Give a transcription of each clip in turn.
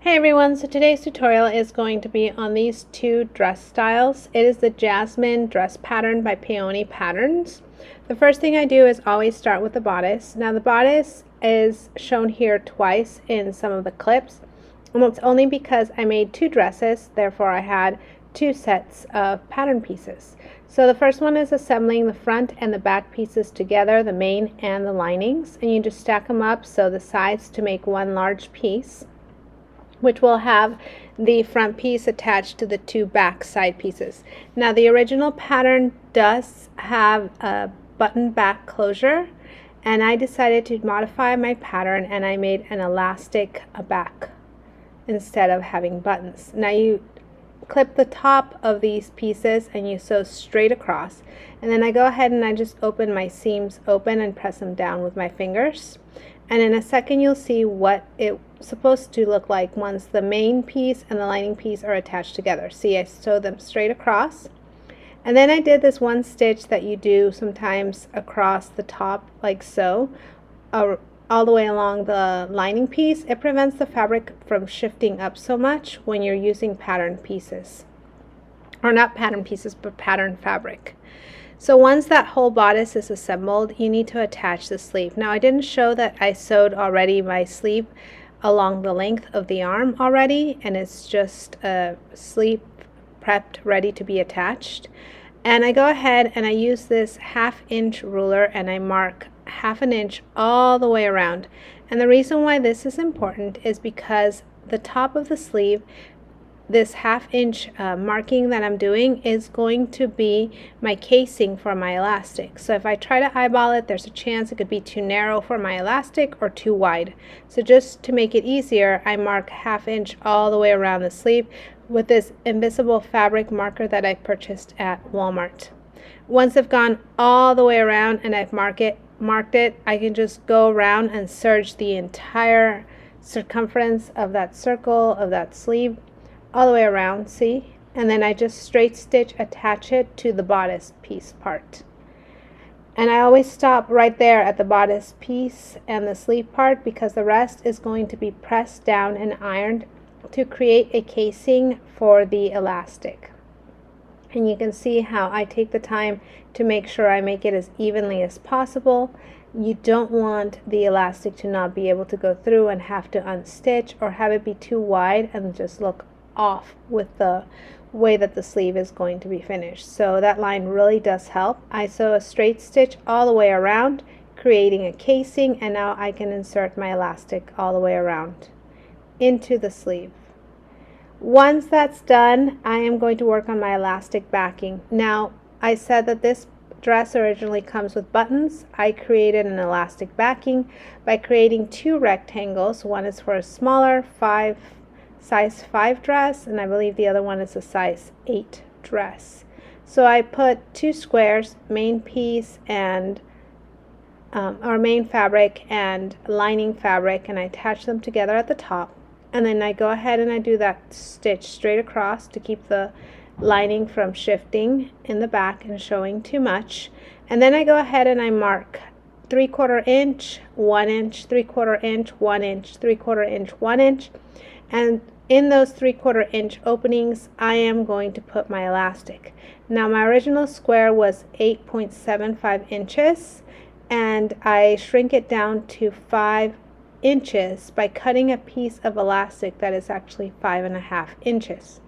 Hey everyone, so today's tutorial is going to be on these two dress styles. It is the Jasmine dress pattern by Peony Patterns. The first thing I do is always start with the bodice. Now the bodice is shown here twice in some of the clips, and it's only because I made two dresses, therefore I had two sets of pattern pieces. So the first one is assembling the front and the back pieces together, the main and the linings, and you just stack them up so the sides to make one large piece, which will have the front piece attached to the two back side pieces. Now the original pattern does have a button back closure, and I decided to modify my pattern and I made an elastic back instead of having buttons. Now you clip the top of these pieces and you sew straight across, and then I go ahead and I just open my seams open and press them down with my fingers. And in a second you'll see what it's supposed to look like once the main piece and the lining piece are attached together. See, I sew them straight across, and then I did this one stitch that you do sometimes across the top like so, all the way along the lining piece. It prevents the fabric from shifting up so much when you're using pattern pieces, or not pattern pieces but pattern fabric. So once that whole bodice is assembled, you need to attach the sleeve. Now I didn't show that I sewed already my sleeve along the length of the arm already, and it's just a sleeve prepped ready to be attached. And I go ahead and I use this 1/2 inch ruler and I mark 1/2 inch all the way around. And the reason why this is important is because the top of the sleeve, this 1/2 inch marking that I'm doing, is going to be my casing for my elastic. So if I try to eyeball it, there's a chance it could be too narrow for my elastic or too wide. So just to make it easier, I mark 1/2 inch all the way around the sleeve with this invisible fabric marker that I purchased at Walmart. Once I've gone all the way around and I've marked it, I can just go around and serge the entire circumference of that circle of that sleeve all the way around, see? And then I just straight stitch attach it to the bodice piece part. And I always stop right there at the bodice piece and the sleeve part, because the rest is going to be pressed down and ironed to create a casing for the elastic. And you can see how I take the time to make sure I make it as evenly as possible. You don't want the elastic to not be able to go through and have to unstitch, or have it be too wide and just look off with the way that the sleeve is going to be finished. So that line really does help. I sew a straight stitch all the way around, creating a casing, and now I can insert my elastic all the way around into the sleeve. Once that's done, I am going to work on my elastic backing. Now I said that this dress originally comes with buttons. I created an elastic backing by creating two rectangles. One is for a smaller size 5 dress, and I believe the other one is a size 8 dress. So I put two squares, main piece and or main fabric and lining fabric, and I attach them together at the top, and then I go ahead and I do that stitch straight across to keep the lining from shifting in the back and showing too much. And then I go ahead and I mark 3/4 inch, 1 inch, 3/4 inch, 1 inch, 3/4 inch, 1 inch, and in those 3/4 inch openings I am going to put my elastic. Now my original square was 8.75 inches, and I shrink it down to 5 inches by cutting a piece of elastic that is actually 5.5 inches.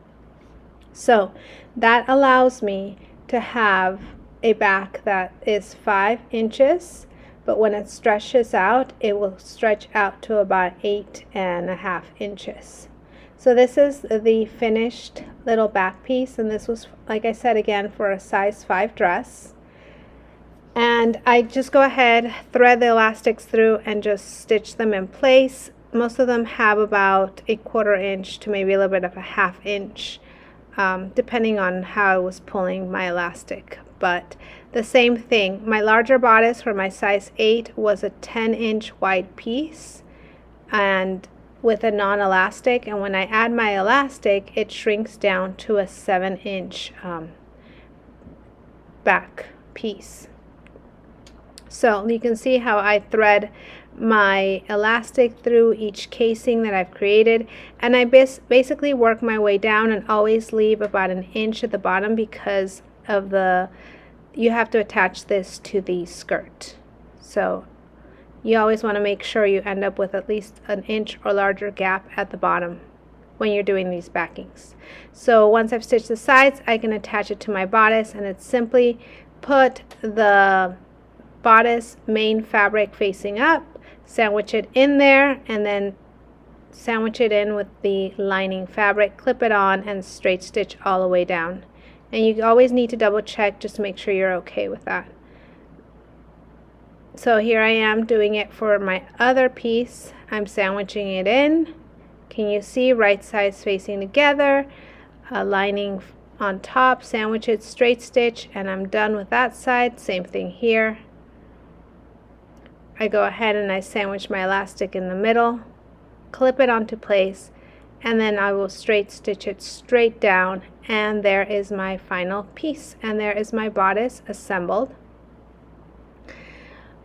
So that allows me to have a back that is 5 inches, but when it stretches out, it will stretch out to about 8.5 inches. So this is the finished little back piece, and this was, like I said again, for a size 5 dress. And I just go ahead, thread the elastics through and just stitch them in place. Most of them have about 1/4 inch to maybe a little bit of a 1/2 inch, depending on how I was pulling my elastic. But the same thing, my larger bodice for my size 8 was a 10 inch wide piece and with a non-elastic, and when I add my elastic it shrinks down to a 7 inch back piece. So you can see how I thread my elastic through each casing that I've created, and I basically work my way down and always leave about an inch at the bottom because of you have to attach this to the skirt. So you always want to make sure you end up with at least an inch or larger gap at the bottom when you're doing these backings. So once I've stitched the sides, I can attach it to my bodice, and it's simply put the bodice main fabric facing up, sandwich it in there, and then sandwich it in with the lining fabric, clip it on, and straight stitch all the way down. And you always need to double check just to make sure you're okay with that. So here I am doing it for my other piece. I'm sandwiching it in. Can you see right sides facing together, lining on top, sandwich it, straight stitch, and I'm done with that side. Same thing here. I go ahead and I sandwich my elastic in the middle, clip it onto place, and then I will straight stitch it straight down, and there is my final piece, and there is my bodice assembled.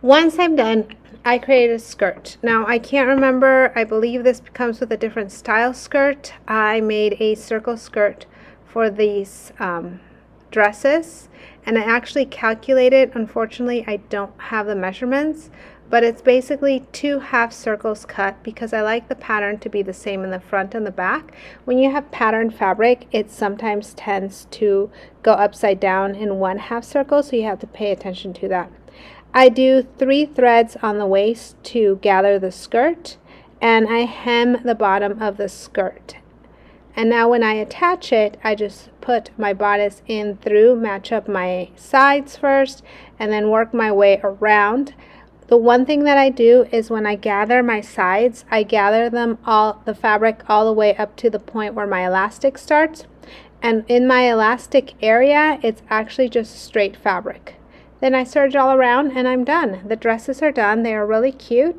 Once I'm done, I created a skirt. Now I can't remember, I believe this comes with a different style skirt. I made a circle skirt for these dresses, and I actually calculated. Unfortunately, I don't have the measurements, but it's basically 2 half circles cut because I like the pattern to be the same in the front and the back. When you have patterned fabric, it sometimes tends to go upside down in 1 half circle, so you have to pay attention to that. I do 3 threads on the waist to gather the skirt, and I hem the bottom of the skirt. And now when I attach it, I just put my bodice in through, match up my sides first, and then work my way around. The one thing that I do is when I gather my sides, I gather them the fabric all the way up to the point where my elastic starts. And in my elastic area, it's actually just straight fabric. Then I serge all around and I'm done. The dresses are done. They are really cute.